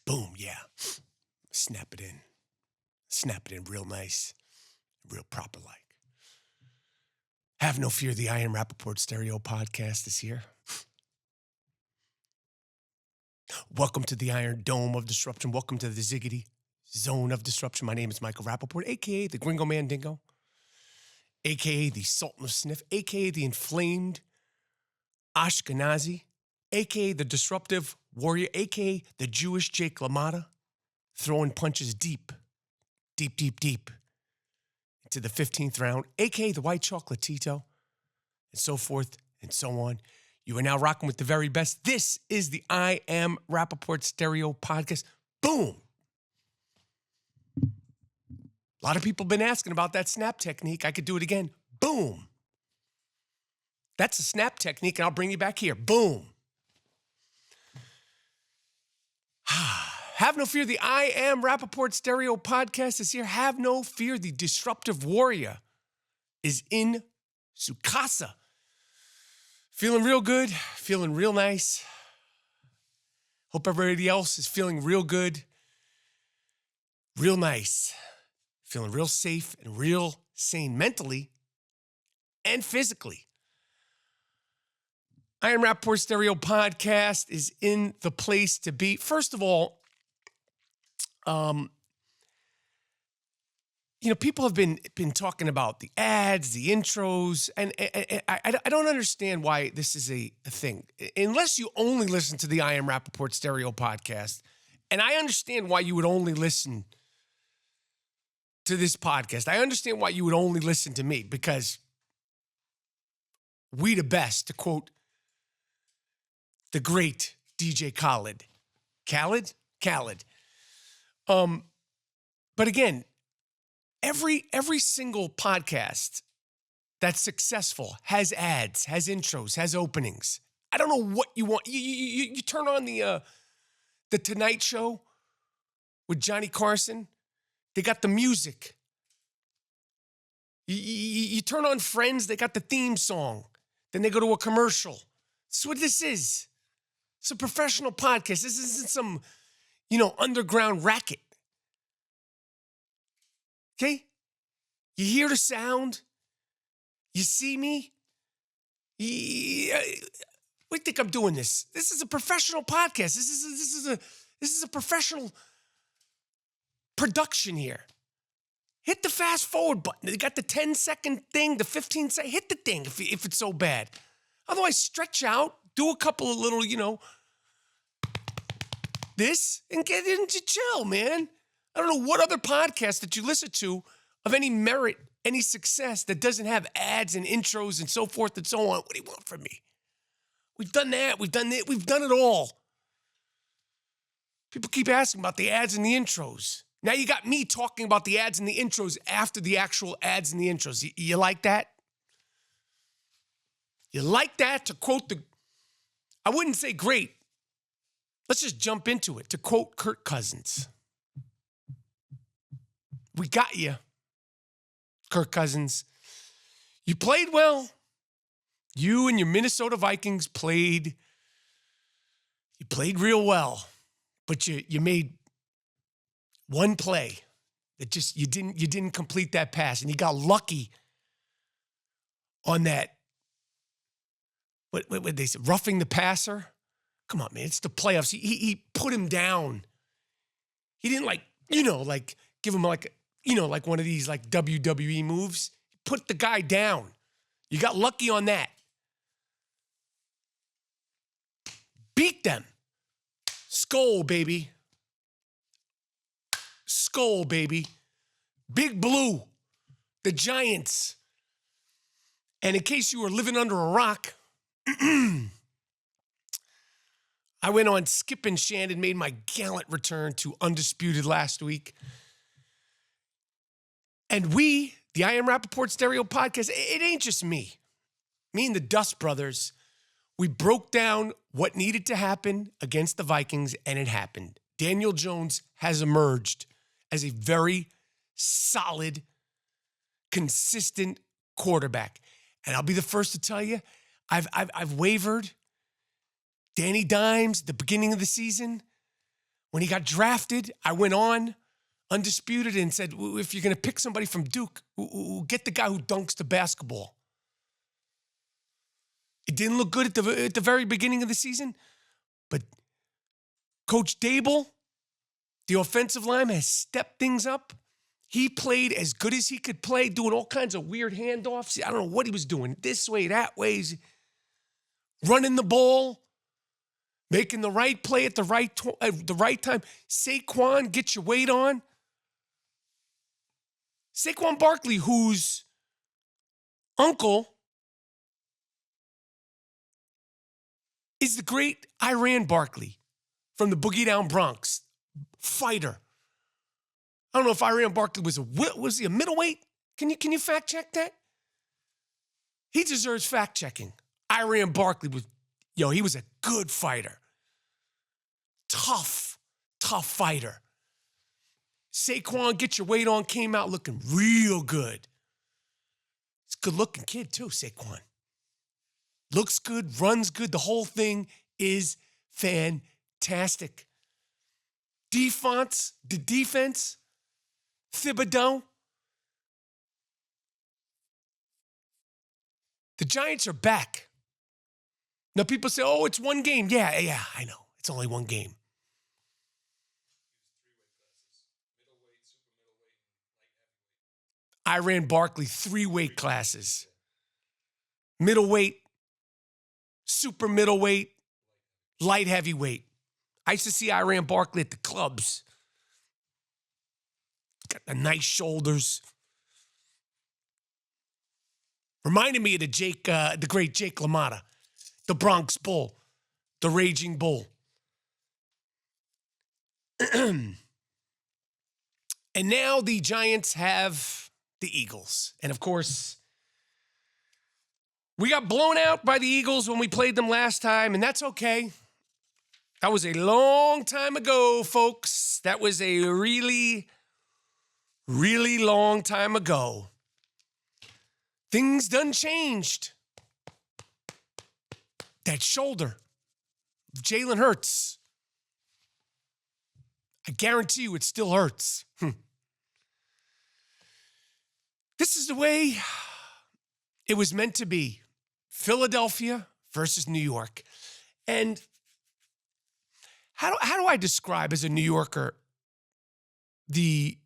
Boom, yeah. Snap it in. Snap it in real nice, real proper like. Have no fear, the Iron Rapaport Stereo Podcast is here. Welcome to the Iron Dome of Disruption. Welcome to the Ziggity Zone of Disruption. My name is Michael Rapaport, a.k.a. the Gringo Mandingo, a.k.a. the Sultan of Sniff, a.k.a. the Inflamed Ashkenazi, a.k.a. the Disruptive Warrior, a.k.a. the Jewish Jake LaMotta, throwing punches deep into the 15th round, a.k.a. the White Chocolate Tito, and so forth and so on. You are now rocking with the very best. This is the I Am Rapaport Stereo Podcast. Boom! A lot of people have been asking about that snap technique. I could do it again. Boom! That's a snap technique, and I'll bring you back here. Boom! Have no fear, the I Am Rapaport Stereo Podcast is here. Have no fear, the Disruptive Warrior is in Sukasa. Feeling real good, feeling real nice. Hope everybody else is feeling real good, real nice. Feeling real safe and real sane mentally and physically. I Am Rapaport Stereo Podcast is in the place to be. First of all, people have been talking about the ads, the intros, and I don't understand why this is a thing. Unless you only listen to the I Am Rapaport Stereo Podcast, and I understand why you would only listen to this podcast. I understand why you would only listen to me, because we the best, to quote the great DJ Khaled. Khaled. But again, every single podcast that's successful has ads, has intros, has openings. I don't know what you want. You turn on the Tonight Show with Johnny Carson. They got the music. You turn on Friends. They got the theme song. Then they go to a commercial. That's what this is. It's a professional podcast. This isn't some, underground racket. Okay? You hear the sound. You see me. What do you think I'm doing this? This is a professional podcast. This is a professional production here. Hit the fast forward button. They got the 10-second thing, the 15-second. Hit the thing if it's so bad. Otherwise, stretch out. Do a couple of little, this, and get into chill, man. I don't know what other podcast that you listen to of any merit, any success that doesn't have ads and intros and so forth and so on. What do you want from me? We've done that. We've done it. We've done it all. People keep asking about the ads and the intros. Now you got me talking about the ads and the intros after the actual ads and the intros. You like that? You like that? To quote I wouldn't say great. Let's just jump into it. To quote Kirk Cousins. We got you, Kirk Cousins. You played well. You and your Minnesota Vikings played. You played real well, but you made one play that just you didn't complete that pass, and you got lucky on that. What they say? Roughing the passer. Come on, man! It's the playoffs. He put him down. He didn't give him like one of these like WWE moves. Put the guy down. You got lucky on that. Beat them. Skol, baby. Skol, baby. Big Blue. The Giants. And in case you were living under a rock, I went on Skip and Shannon, made my gallant return to Undisputed last week. And we, the I Am Rapaport Stereo Podcast, it ain't just me. Me and the Dust Brothers, we broke down what needed to happen against the Vikings, and it happened. Daniel Jones has emerged as a very solid, consistent quarterback. And I'll be the first to tell you, I've wavered. Danny Dimes, the beginning of the season, When he got drafted, I went on undisputed and said, if you're going to pick somebody from Duke, get the guy who dunks the basketball. It didn't look good at the very beginning of the season, but Coach Dable, the offensive lineman, has stepped things up. He played as good as he could play, doing all kinds of weird handoffs. I don't know what he was doing, this way, that way. He's running the ball, making the right play at the right time. Saquon, get your weight on. Saquon Barkley, whose uncle is the great Iran Barkley from the Boogie Down Bronx, fighter. I don't know if Iran Barkley was he a middleweight? Can you fact check that? He deserves fact checking. Iran Barkley he was a good fighter. Tough fighter. Saquon, get your weight on, came out looking real good. He's a good looking kid too, Saquon. Looks good, runs good. The whole thing is fantastic. The defense, Thibodeau. The Giants are back. Now people say, oh, it's one game. Yeah, I know. It's only one game. Iran Barkley, 3 weight classes. Middleweight, super middleweight, light heavyweight. I used to see Iran Barkley at the clubs. Got the nice shoulders. Reminded me of the great Jake LaMotta, the Bronx Bull, the Raging Bull. And now the Giants have the Eagles. And of course, we got blown out by the Eagles when we played them last time, and that's okay. That was a long time ago, folks. That was a really, really long time ago. Things done changed. That shoulder, Jalen Hurts. I guarantee you it still hurts. This is the way it was meant to be. Philadelphia versus New York. And how do I describe as a New Yorker the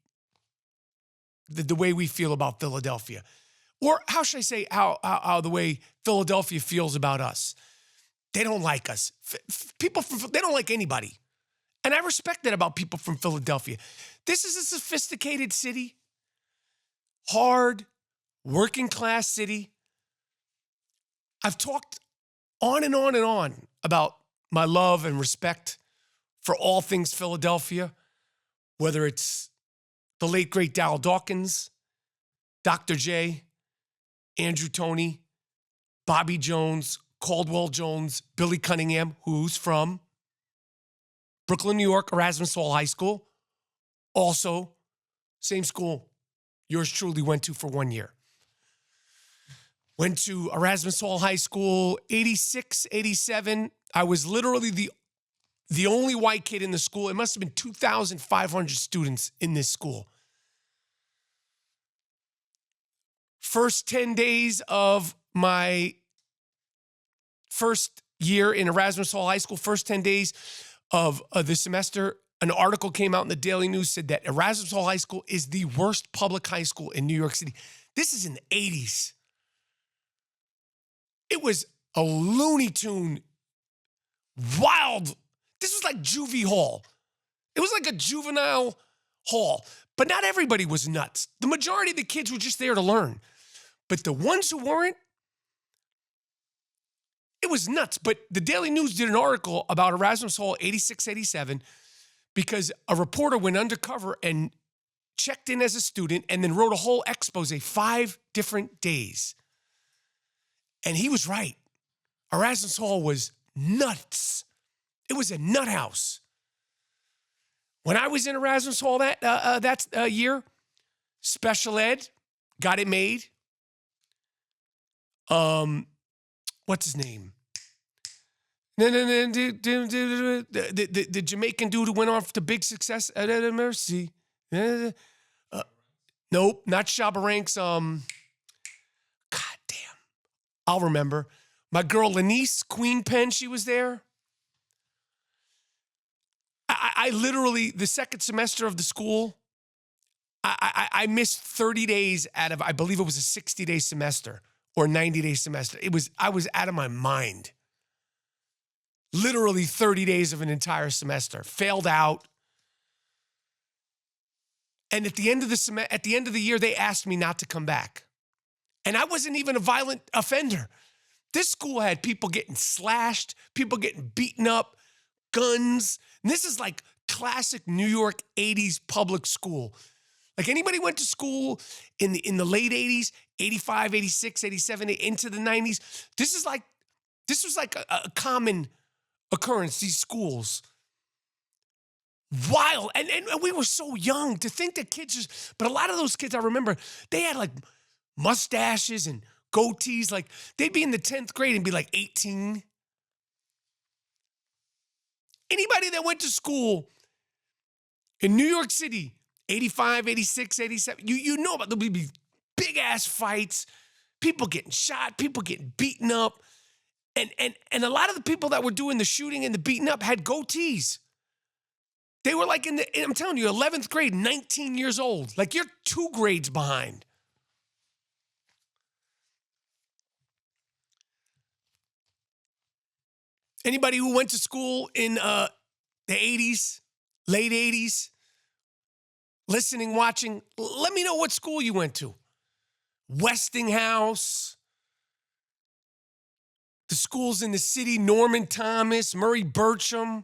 way we feel about Philadelphia? Or how should I say how the way Philadelphia feels about us? They don't like us. They don't like anybody. And I respect that about people from Philadelphia. This is a sophisticated city, hard, working class city. I've talked on and on and on about my love and respect for all things Philadelphia, whether it's the late, great Darryl Dawkins, Dr. J, Andrew Toney, Bobby Jones, Caldwell Jones, Billy Cunningham, who's from Brooklyn, New York, Erasmus Hall High School. Also, same school yours truly went to for 1 year. Went to Erasmus Hall High School, 86, 87. I was literally the only white kid in the school. It must have been 2,500 students in this school. First 10 days of my first year in Erasmus Hall High School, first 10 days of the semester, an article came out in the Daily News said that Erasmus Hall High School is the worst public high school in New York City. This is in the 80s. It was a Looney Tune, wild. This was like juvie hall. It was like a juvenile hall. But not everybody was nuts. The majority of the kids were just there to learn. But the ones who weren't, it was nuts. But the Daily News did an article about Erasmus Hall 86, 87 because a reporter went undercover and checked in as a student and then wrote a whole expose, 5 different days. And he was right. Erasmus Hall was nuts. It was a nut house. When I was in Erasmus Hall that year, special ed, got it made. What's his name? The Jamaican dude who went off to big success. Mercy. Nope, not Shabba Ranks. God damn. I'll remember. My girl Lanice, Queen Pen, she was there. I literally, the second semester of the school, I missed 30 days out of, I believe it was a 60-day semester or 90-day semester. I was out of my mind. Literally 30 days of an entire semester. Failed out. And at the end of the year, they asked me not to come back. And I wasn't even a violent offender. This school had people getting slashed, people getting beaten up, guns. And this is like classic New York 80s public school. Like anybody went to school in the late 80s, 85, 86, 87, into the 90s. This was like a common occurrence, these schools. Wild. And we were so young to think that kids but a lot of those kids, I remember, they had like mustaches and goatees. Like they'd be in the 10th grade and be like 18. Anybody that went to school in New York City, 85, 86, 87, you know about, there'll be big ass fights, people getting shot, people getting beaten up. And a lot of the people that were doing the shooting and the beating up had goatees. They were like I'm telling you, 11th grade, 19 years old. Like you're 2 grades behind. Anybody who went to school in the 80s, late 80s, listening, watching, let me know what school you went to. Westinghouse, the schools in the city, Norman Thomas, Murray Burcham,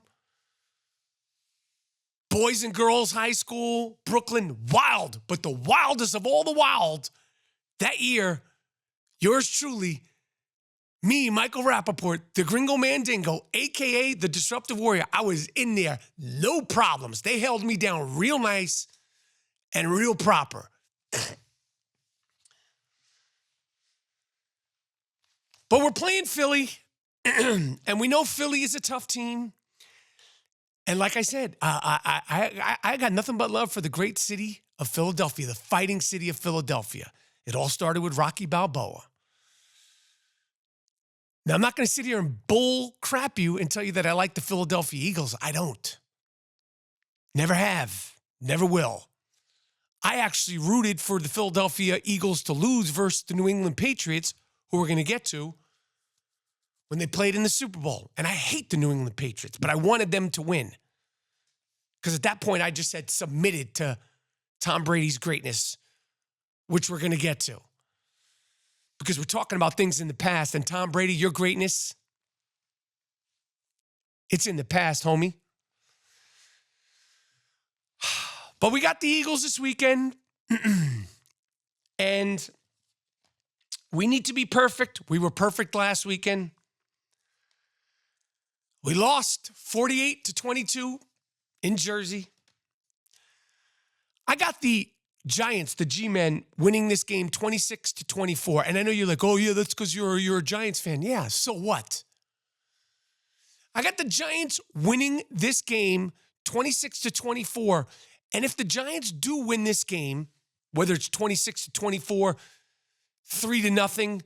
Boys and Girls High School, Brooklyn, wild. But the wildest of all the wild, that year, yours truly, me, Michael Rapaport, the Gringo Mandingo, a.k.a. the Disruptive Warrior, I was in there, no problems. They held me down real nice and real proper. But we're playing Philly, and we know Philly is a tough team. And like I said, I got nothing but love for the great city of Philadelphia, the fighting city of Philadelphia. It all started with Rocky Balboa. Now, I'm not going to sit here and bull crap you and tell you that I like the Philadelphia Eagles. I don't. Never have. Never will. I actually rooted for the Philadelphia Eagles to lose versus the New England Patriots, who we're going to get to, when they played in the Super Bowl. And I hate the New England Patriots, but I wanted them to win. Because at that point, I just had submitted to Tom Brady's greatness, which we're going to get to. Because we're talking about things in the past, and Tom Brady, your greatness, it's in the past, homie. But we got the Eagles this weekend, and we need to be perfect. We were perfect last weekend. We lost 48-22 in Jersey. I got the Giants, the G-Men, winning this game 26-24. And I know you're like, oh, yeah, that's because you're a Giants fan. Yeah, so what? I got the Giants winning this game 26-24. And if the Giants do win this game, whether it's 26-24, 3-0,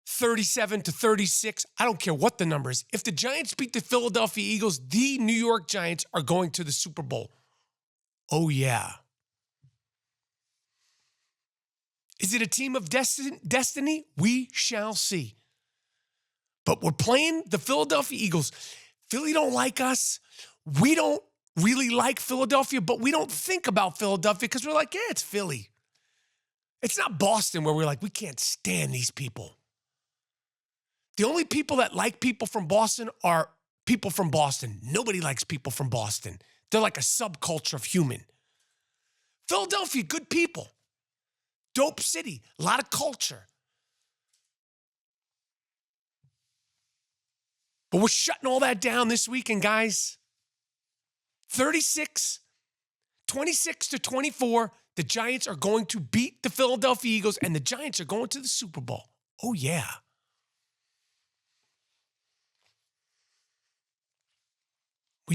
37-36, I don't care what the number is. If the Giants beat the Philadelphia Eagles, the New York Giants are going to the Super Bowl. Oh, yeah. Is it a team of destiny? We shall see. But we're playing the Philadelphia Eagles. Philly don't like us. We don't really like Philadelphia, but we don't think about Philadelphia because we're like, yeah, it's Philly. It's not Boston where we're like, we can't stand these people. The only people that like people from Boston are people from Boston. Nobody likes people from Boston. They're like a subculture of human. Philadelphia, good people. Dope city, a lot of culture. But we're shutting all that down this weekend, guys. 26-24, the Giants are going to beat the Philadelphia Eagles, and the Giants are going to the Super Bowl. Oh, yeah.